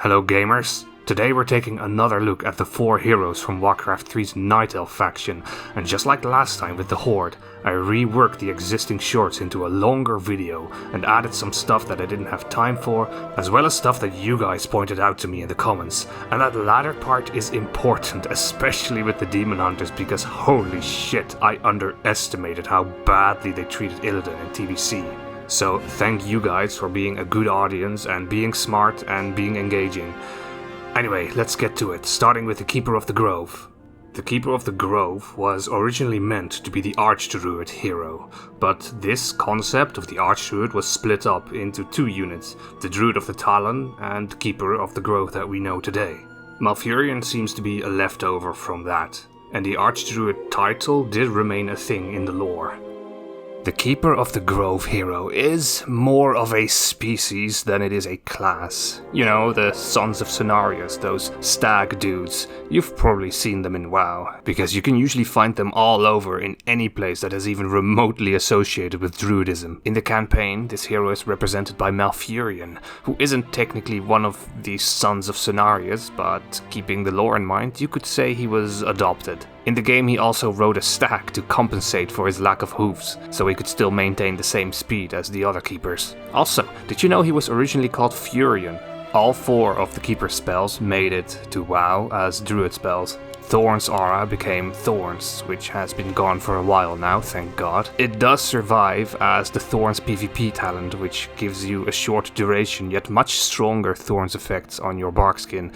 Hello gamers! Today we're taking another look at the 4 heroes from Warcraft 3's Night Elf faction, and just like last time with the Horde, I reworked the existing shorts into a longer video and added some stuff that I didn't have time for, as well as stuff that you guys pointed out to me in the comments. And that latter part is important, especially with the Demon Hunters, because holy shit, I underestimated how badly they treated Illidan in TBC. So thank you guys for being a good audience and being smart and being engaging. Anyway, let's get to it, starting with the Keeper of the Grove. The Keeper of the Grove was originally meant to be the Archdruid hero, but this concept of the Archdruid was split up into 2 units, the Druid of the Talon and Keeper of the Grove that we know today. Malfurion seems to be a leftover from that, and the Archdruid title did remain a thing in the lore. The Keeper of the Grove hero is more of a species than it is a class. You know, the Sons of Cenarius, those stag dudes. You've probably seen them in WoW, because you can usually find them all over in any place that is even remotely associated with Druidism. In the campaign, this hero is represented by Malfurion, who isn't technically one of the Sons of Cenarius, but keeping the lore in mind, you could say he was adopted. In the game, he also rode a stag to compensate for his lack of hooves, so he could still maintain the same speed as the other keepers. Also, did you know he was originally called Furion? All 4 of the keeper spells made it to WoW as druid spells. Thorn's aura became Thorns, which has been gone for a while now, thank god. It does survive as the Thorns PvP talent, which gives you a short duration yet much stronger Thorns effects on your bark skin,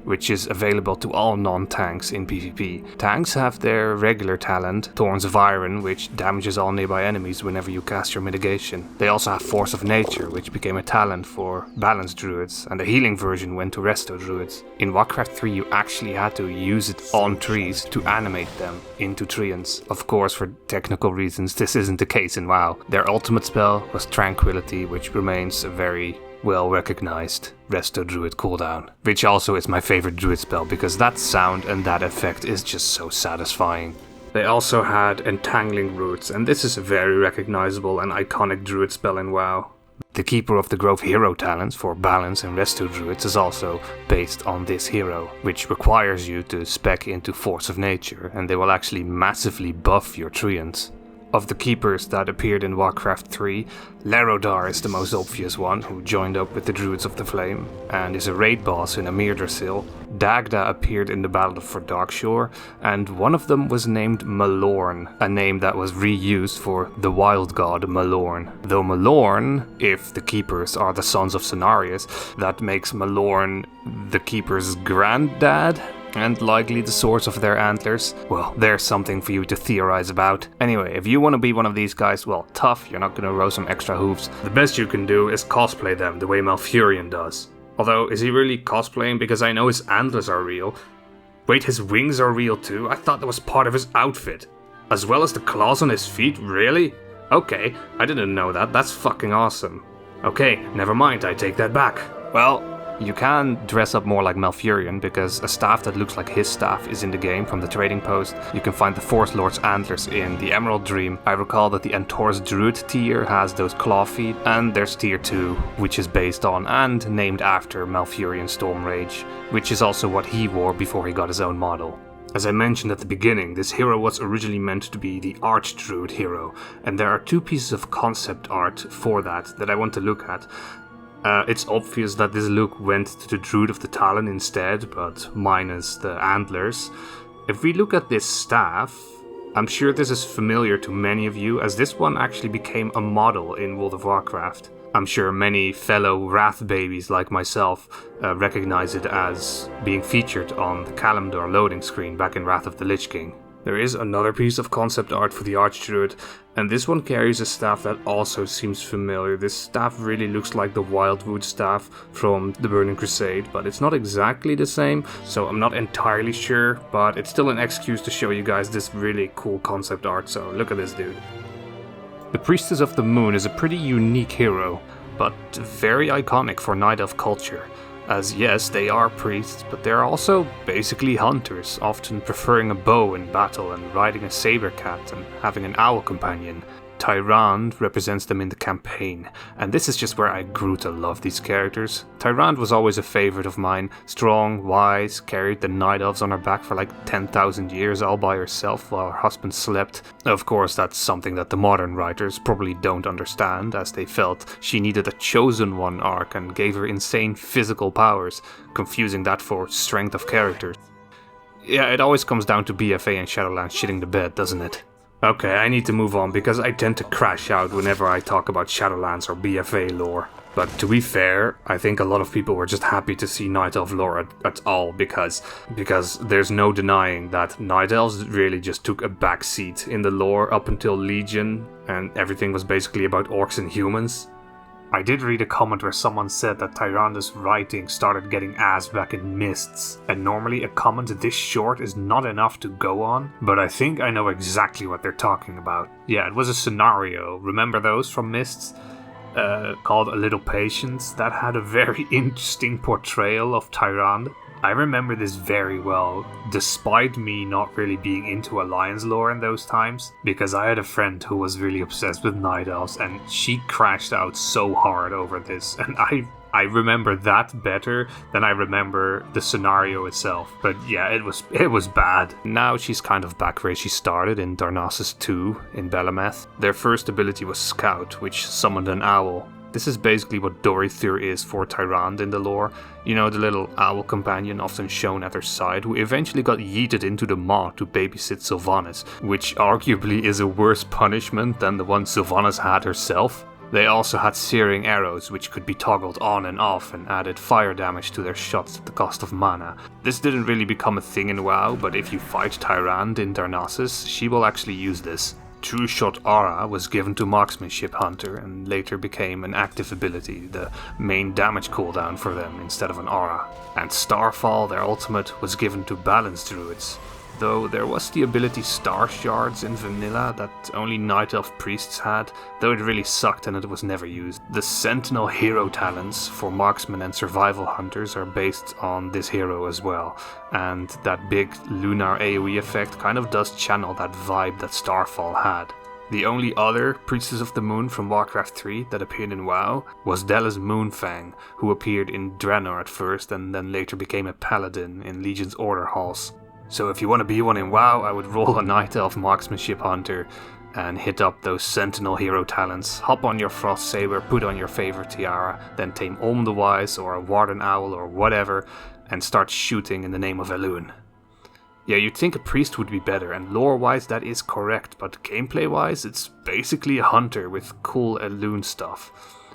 which is available to all non-tanks in PvP. Tanks have their regular talent, Thorns of Iron, which damages all nearby enemies whenever you cast your mitigation. They also have Force of Nature, which became a talent for balanced druids, and the healing version went to resto druids. In Warcraft 3 you actually had to use it on trees to animate them into treants. Of course, for technical reasons this isn't the case in WoW. Their ultimate spell was Tranquility, which remains a very well-recognized resto druid cooldown, which also is my favorite druid spell because that sound and that effect is just so satisfying. They also had Entangling Roots, and this is a very recognizable and iconic druid spell in WoW. The Keeper of the Grove hero talents for balance and resto druids is also based on this hero, which requires you to spec into Force of Nature, and they will actually massively buff your treants. Of the keepers that appeared in Warcraft 3, Larodar is the most obvious one, who joined up with the Druids of the Flame, and is a raid boss in Amirdrassil. Dagda appeared in the Battle for Darkshore, and one of them was named Malorn, a name that was reused for the wild god Malorn. Though Malorn, if the keepers are the Sons of Cenarius, that makes Malorn the keeper's granddad? And likely the source of their antlers. Well, there's something for you to theorize about. Anyway, if you want to be one of these guys, well, tough, you're not gonna row some extra hooves. The best you can do is cosplay them the way Malfurion does. Although, is he really cosplaying? Because I know his antlers are real. Wait, his wings are real too? I thought that was part of his outfit. As well as the claws on his feet? Really? Okay, I didn't know that. That's fucking awesome. Okay, never mind, I take that back. Well, you can dress up more like Malfurion, because a staff that looks like his staff is in the game from the trading post. You can find the Force Lord's antlers in the Emerald Dream. I recall that the Antor's Druid tier has those claw feet, and there's tier 2, which is based on and named after Malfurion Stormrage, which is also what he wore before he got his own model. As I mentioned at the beginning, this hero was originally meant to be the Archdruid hero, and there are 2 pieces of concept art for that I want to look at. It's obvious that this look went to the Druid of the Talon instead, but minus the antlers. If we look at this staff, I'm sure this is familiar to many of you, as this one actually became a model in World of Warcraft. I'm sure many fellow Wrath babies like myself recognize it as being featured on the Kalimdor loading screen back in Wrath of the Lich King. There is another piece of concept art for the Archdruid, and this one carries a staff that also seems familiar. This staff really looks like the Wildwood staff from the Burning Crusade, but it's not exactly the same, so I'm not entirely sure, but it's still an excuse to show you guys this really cool concept art, so look at this dude. The Priestess of the Moon is a pretty unique hero, but very iconic for Night Elf culture. As yes, they are priests, but they're also basically hunters, often preferring a bow in battle and riding a saber cat and having an owl companion. Tyrande represents them in the campaign, and this is just where I grew to love these characters. Tyrande was always a favorite of mine, strong, wise, carried the Night Elves on her back for like 10,000 years all by herself while her husband slept. Of course, that's something that the modern writers probably don't understand, as they felt she needed a Chosen One arc and gave her insane physical powers, confusing that for strength of character. Yeah, it always comes down to BFA and Shadowlands shitting the bed, doesn't it? Okay, I need to move on because I tend to crash out whenever I talk about Shadowlands or BFA lore. But to be fair, I think a lot of people were just happy to see Night Elf lore at all because there's no denying that Night Elves really just took a backseat in the lore up until Legion, and everything was basically about orcs and humans. I did read a comment where someone said that Tyrande's writing started getting ass back in Mists, and normally a comment this short is not enough to go on, but I think I know exactly what they're talking about. Yeah, it was a scenario, remember those from Mists? Called A Little Patience, that had a very interesting portrayal of Tyrande. I remember this very well, despite me not really being into Alliance lore in those times, because I had a friend who was really obsessed with Night Elves, and she crashed out so hard over this, and I remember that better than I remember the scenario itself. But yeah, it was bad. Now she's kind of back where she started in Darnassus 2 in Belemeth. Their first ability was Scout, which summoned an owl. This is basically what Dorithur is for Tyrande in the lore. You know, the little owl companion often shown at her side, who eventually got yeeted into the maw to babysit Sylvanas, which arguably is a worse punishment than the one Sylvanas had herself. They also had searing arrows, which could be toggled on and off and added fire damage to their shots at the cost of mana. This didn't really become a thing in WoW, but if you fight Tyrande in Darnassus, she will actually use this. True Shot Aura was given to Marksmanship Hunter and later became an active ability, the main damage cooldown for them instead of an aura. And Starfall, their ultimate, was given to Balance Druids. Though there was the ability Star Shards in Vanilla that only Night Elf priests had, though it really sucked and it was never used. The Sentinel hero talents for marksmen and survival hunters are based on this hero as well, and that big lunar AoE effect kind of does channel that vibe that Starfall had. The only other Priestess of the Moon from Warcraft 3 that appeared in WoW was Della's Moonfang, who appeared in Draenor at first and then later became a paladin in Legion's Order Halls. So if you want to be one in WoW, I would roll a Night Elf Marksmanship Hunter and hit up those Sentinel hero talents, hop on your Frost Saber, put on your favorite tiara, then tame Olm the Wise or a Warden Owl or whatever, and start shooting in the name of Elune. Yeah, you'd think a priest would be better, and lore-wise that is correct, but gameplay-wise it's basically a hunter with cool Elune stuff.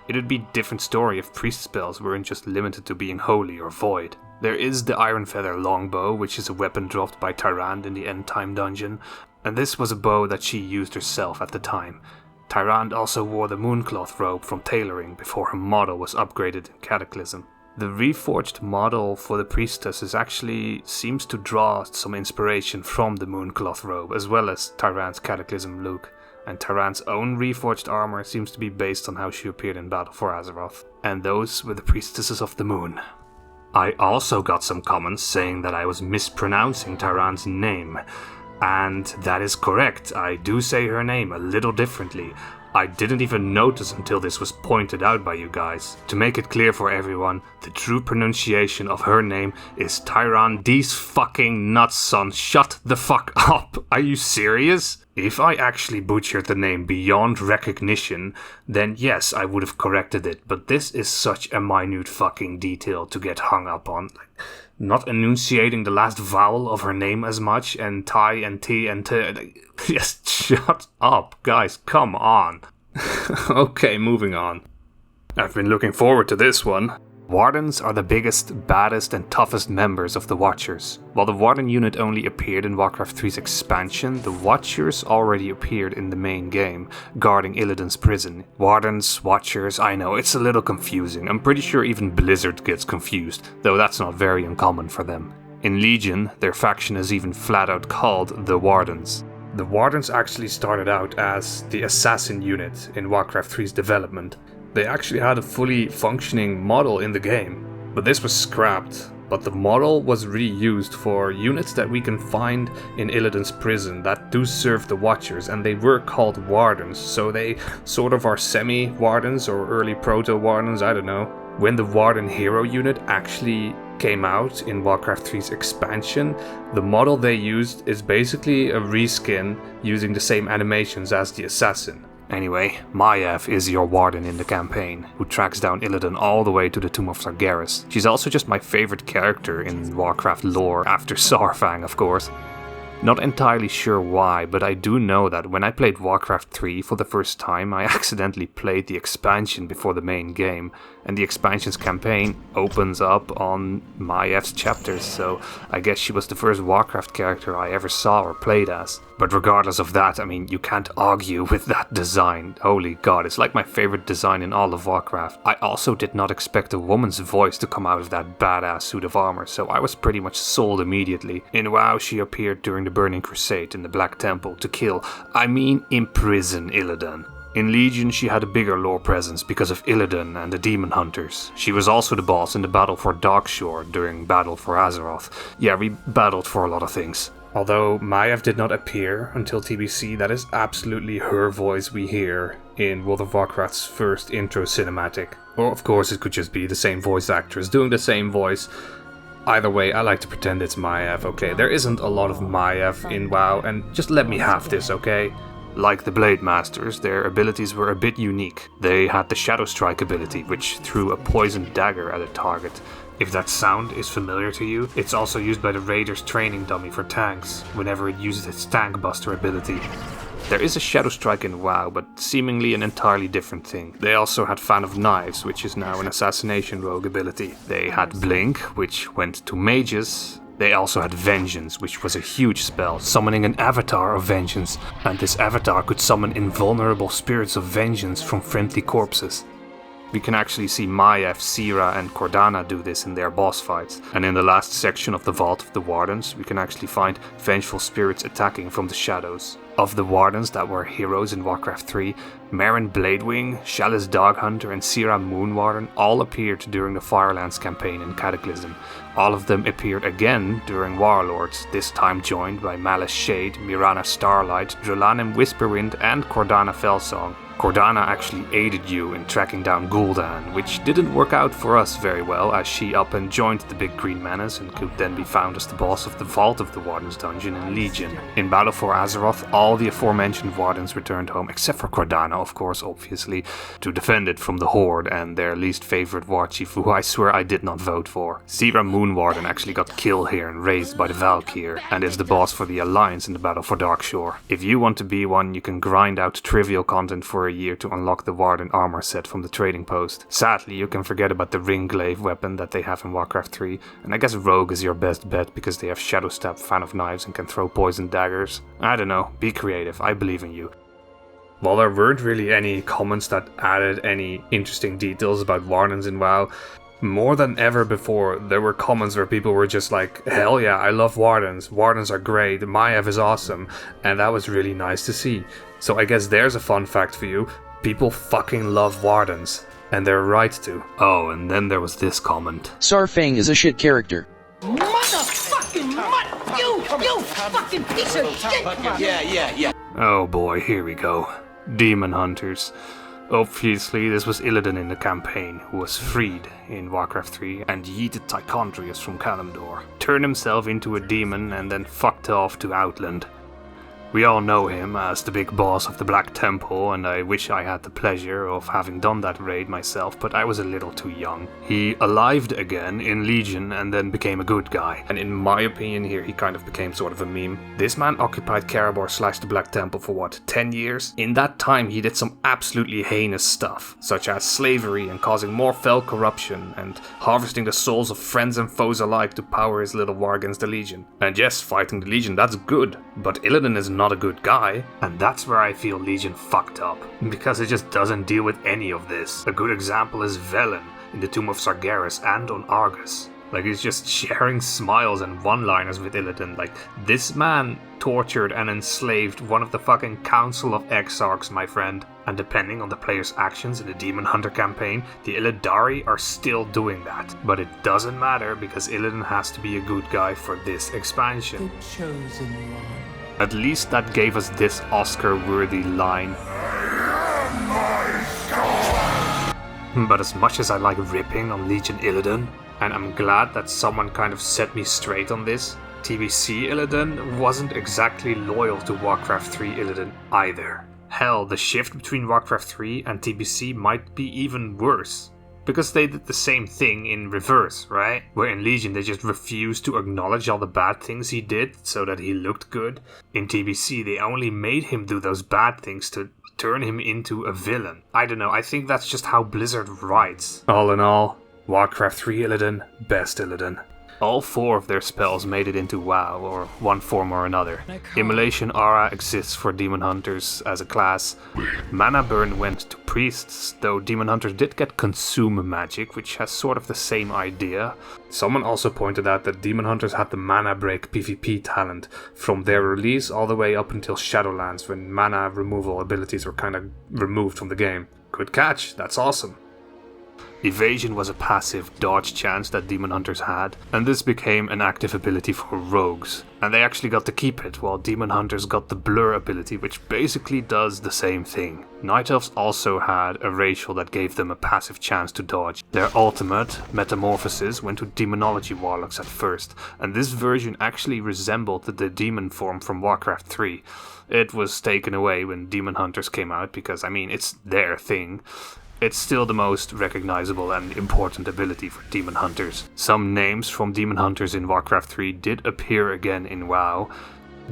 It'd be a different story if priest spells weren't just limited to being holy or void. There is the Iron Feather Longbow, which is a weapon dropped by Tyrande in the End Time dungeon, and this was a bow that she used herself at the time. Tyrande also wore the Mooncloth robe from tailoring before her model was upgraded in Cataclysm. The reforged model for the Priestess actually seems to draw some inspiration from the Mooncloth robe, as well as Tyrande's Cataclysm look. And Tyrande's own reforged armor seems to be based on how she appeared in Battle for Azeroth. And those were the Priestesses of the Moon. I also got some comments saying that I was mispronouncing Tyrande's name. And that is correct, I do say her name a little differently. I didn't even notice until this was pointed out by you guys. To make it clear for everyone, the true pronunciation of her name is Tyrande's fucking nuts, son. Shut the fuck up. Are you serious? If I actually butchered the name beyond recognition, then yes, I would have corrected it, but this is such a minute fucking detail to get hung up on. Not enunciating the last vowel of her name as much, and Ty and T and T. Just shut up, guys, come on. Okay, moving on. I've been looking forward to this one. Wardens are the biggest, baddest and toughest members of the Watchers. While the Warden unit only appeared in Warcraft 3's expansion, the Watchers already appeared in the main game, guarding Illidan's prison. Wardens, Watchers, I know, it's a little confusing. I'm pretty sure even Blizzard gets confused, though that's not very uncommon for them. In Legion, their faction is even flat out called the Wardens. The Wardens actually started out as the assassin unit in Warcraft 3's development. They actually had a fully functioning model in the game, but this was scrapped but the model was reused for units that we can find in Illidan's prison that do serve the Watchers, and they were called Wardens, so they sort of are semi-Wardens or early proto-Wardens, I don't know. When the Warden hero unit actually came out in Warcraft 3's expansion, the model they used is basically a reskin using the same animations as the Assassin. Anyway, Maiev is your Warden in the campaign, who tracks down Illidan all the way to the Tomb of Sargeras. She's also just my favorite character in Warcraft lore, after Saurfang of course. Not entirely sure why, but I do know that when I played Warcraft 3 for the first time, I accidentally played the expansion before the main game, and the expansion's campaign opens up on Maiev's chapters, so I guess she was the first Warcraft character I ever saw or played as. But regardless of that, I mean, you can't argue with that design. Holy god, it's like my favorite design in all of Warcraft. I also did not expect a woman's voice to come out of that badass suit of armor, so I was pretty much sold immediately. In WoW, she appeared during the Burning Crusade in the Black Temple to kill, imprison Illidan. In Legion, she had a bigger lore presence because of Illidan and the Demon Hunters. She was also the boss in the Battle for Darkshore during Battle for Azeroth. Yeah, we battled for a lot of things. Although Maiev did not appear until TBC, that is absolutely her voice we hear in World of Warcraft's first intro cinematic. Or of course it could just be the same voice actress doing the same voice. Either way, I like to pretend it's Maiev, okay? There isn't a lot of Maiev in WoW, and just let me have this, okay? Like the Blade Masters, their abilities were a bit unique. They had the Shadow Strike ability, which threw a poisoned dagger at a target. If that sound is familiar to you, it's also used by the Raiders training dummy for tanks, whenever it uses its Tank Buster ability. There is a Shadow Strike in WoW, but seemingly an entirely different thing. They also had Fan of Knives, which is now an Assassination Rogue ability. They had Blink, which went to mages. They also had Vengeance, which was a huge spell, summoning an avatar of vengeance, and this avatar could summon invulnerable spirits of vengeance from friendly corpses. We can actually see Maiev, Sira and Cordana do this in their boss fights, and in the last section of the Vault of the Wardens, we can actually find vengeful spirits attacking from the shadows. Of the Wardens that were heroes in Warcraft 3, Merrin Bladewing, Chalice Doghunter and Sira Moonwarden all appeared during the Firelands campaign in Cataclysm. All of them appeared again during Warlords, this time joined by Malice Shade, Mirana Starlight, Drulanim Whisperwind and Cordana Fellsong. Cordana actually aided you in tracking down Gul'dan, which didn't work out for us very well, as she up and joined the Big Green Menace and could then be found as the boss of the Vault of the Wardens dungeon in Legion. In Battle for Azeroth, all the aforementioned Wardens returned home, except for Cordana, of course, obviously, to defend it from the Horde and their least favorite war chief, who I swear I did not vote for. Sira Moonwarden actually got killed here and raised by the Valkyr, and is the boss for the Alliance in the Battle for Darkshore. If you want to be one, you can grind out trivial content for a year to unlock the Warden armor set from the trading post. Sadly, you can forget about the Ringglaive weapon that they have in Warcraft 3, and I guess Rogue is your best bet because they have Shadow Stab, Fan of Knives and can throw poison daggers. I don't know, be creative, I believe in you. While there weren't really any comments that added any interesting details about Wardens in WoW, more than ever before, there were comments where people were just like, hell yeah, I love Wardens, Wardens are great, Maiev is awesome, and that was really nice to see. So I guess there's a fun fact for you, people fucking love Wardens, and they're right to. Oh, and then there was this comment. Saurfang is a shit character. Motherfucking you fucking piece of shit! Yeah. Oh boy, here we go. Demon Hunters. Obviously, this was Illidan in the campaign, who was freed in Warcraft 3 and yeeted Tichondrius from Kalimdor, turned himself into a demon and then fucked off to Outland. We all know him as the big boss of the Black Temple, and I wish I had the pleasure of having done that raid myself, but I was a little too young. He alived again in Legion and then became a good guy, and in my opinion here he kind of became sort of a meme. This man occupied Karabor / the Black Temple for what, 10 years? In that time he did some absolutely heinous stuff, such as slavery and causing more fell corruption, and harvesting the souls of friends and foes alike to power his little war against the Legion. And yes, fighting the Legion, that's good, but Illidan is not a good guy, and that's where I feel Legion fucked up, because it just doesn't deal with any of this. A good example is Velen in the Tomb of Sargeras and on Argus. Like, he's just sharing smiles and one-liners with Illidan. Like, this man tortured and enslaved one of the fucking Council of Exarchs, my friend. And depending on the player's actions in the Demon Hunter campaign, the Illidari are still doing that. But it doesn't matter because Illidan has to be a good guy for this expansion. The chosen one. At least that gave us this Oscar-worthy line. But as much as I like ripping on Legion Illidan, and I'm glad that someone kind of set me straight on this, TBC Illidan wasn't exactly loyal to Warcraft 3 Illidan either. Hell, the shift between Warcraft 3 and TBC might be even worse. Because they did the same thing in reverse, right? Where in Legion they just refused to acknowledge all the bad things he did so that he looked good. In TBC they only made him do those bad things to turn him into a villain. I don't know, I think that's just how Blizzard writes. All in all, Warcraft 3 Illidan, best Illidan. All 4 of their spells made it into WoW, or one form or another. Immolation Aura exists for Demon Hunters as a class. Mana Burn went to Priests, though Demon Hunters did get Consume Magic, which has sort of the same idea. Someone also pointed out that Demon Hunters had the Mana Break PvP talent from their release all the way up until Shadowlands, when mana removal abilities were kind of removed from the game. Good catch, that's awesome. Evasion was a passive dodge chance that Demon Hunters had, and this became an active ability for rogues. And they actually got to keep it, while Demon Hunters got the Blur ability, which basically does the same thing. Night Elves also had a racial that gave them a passive chance to dodge. Their ultimate, Metamorphosis, went to Demonology Warlocks at first, and this version actually resembled the demon form from Warcraft 3. It was taken away when Demon Hunters came out, because, I mean, it's their thing. It's still the most recognizable and important ability for Demon Hunters. Some names from Demon Hunters in Warcraft 3 did appear again in WoW.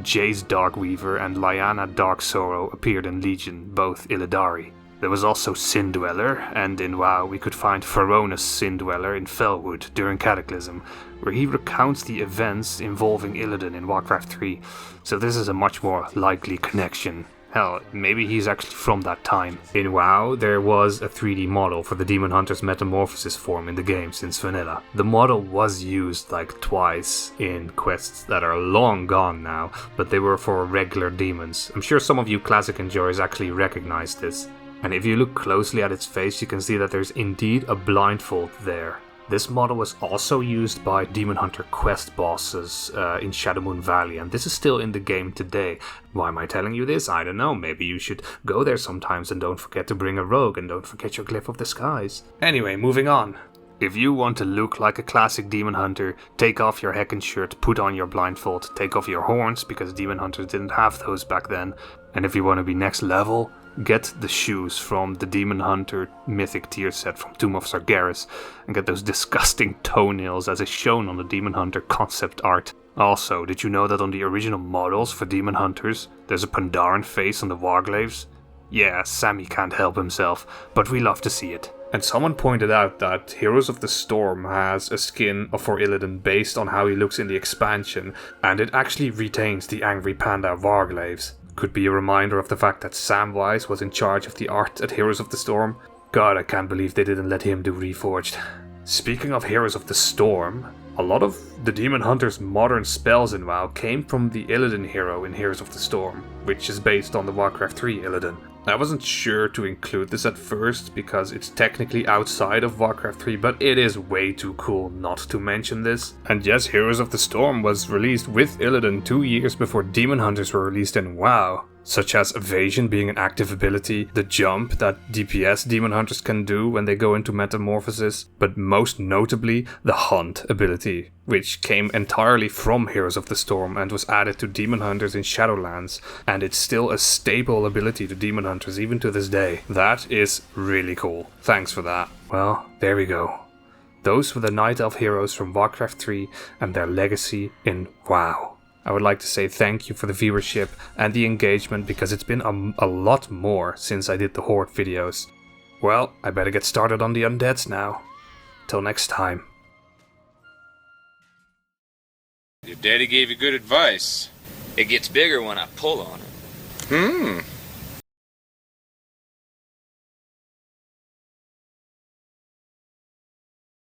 Jace Darkweaver and Lyanna Darksorrow appeared in Legion, both Illidari. There was also Sin Dweller, and in WoW we could find Feronis Sin Dweller in Felwood during Cataclysm, where he recounts the events involving Illidan in Warcraft 3, so this is a much more likely connection. Hell, maybe he's actually from that time. In WoW, there was a 3D model for the Demon Hunter's Metamorphosis form in the game since vanilla. The model was used like twice in quests that are long gone now, but they were for regular demons. I'm sure some of you classic enjoyers actually recognize this. And if you look closely at its face, you can see that there's indeed a blindfold there. This model was also used by Demon Hunter quest bosses in Shadowmoon Valley, and this is still in the game today. Why am I telling you this? I don't know, maybe you should go there sometimes and don't forget to bring a rogue and don't forget your Glyph of the Skies. Anyway, moving on. If you want to look like a classic Demon Hunter, take off your Heckin' shirt, put on your blindfold, take off your horns, because Demon Hunters didn't have those back then. And if you want to be next level, get the shoes from the Demon Hunter Mythic tier set from Tomb of Sargeras, and get those disgusting toenails as is shown on the Demon Hunter concept art. Also, did you know that on the original models for Demon Hunters, there's a Pandaren face on the Warglaives? Yeah, Sammy can't help himself, but we love to see it. And someone pointed out that Heroes of the Storm has a skin for Illidan based on how he looks in the expansion, and it actually retains the Angry Panda Warglaives. Could be a reminder of the fact that Samwise was in charge of the art at Heroes of the Storm. God, I can't believe they didn't let him do Reforged. Speaking of Heroes of the Storm, a lot of the Demon Hunter's modern spells in WoW came from the Illidan hero in Heroes of the Storm, which is based on the Warcraft 3 Illidan. I wasn't sure to include this at first because it's technically outside of Warcraft 3, but it is way too cool not to mention this. And yes, Heroes of the Storm was released with Illidan 2 years before Demon Hunters were released in WoW. Such as Evasion being an active ability, the jump that DPS Demon Hunters can do when they go into Metamorphosis, but most notably the Hunt ability, which came entirely from Heroes of the Storm and was added to Demon Hunters in Shadowlands, and it's still a staple ability to Demon Hunters even to this day. That is really cool. Thanks for that. Well, there we go. Those were the Night Elf heroes from Warcraft 3 and their legacy in WoW. I would like to say thank you for the viewership and the engagement because it's been a lot more since I did the Horde videos. Well, I better get started on the Undeads now. Till next time. Your daddy gave you good advice. It gets bigger when I pull on it.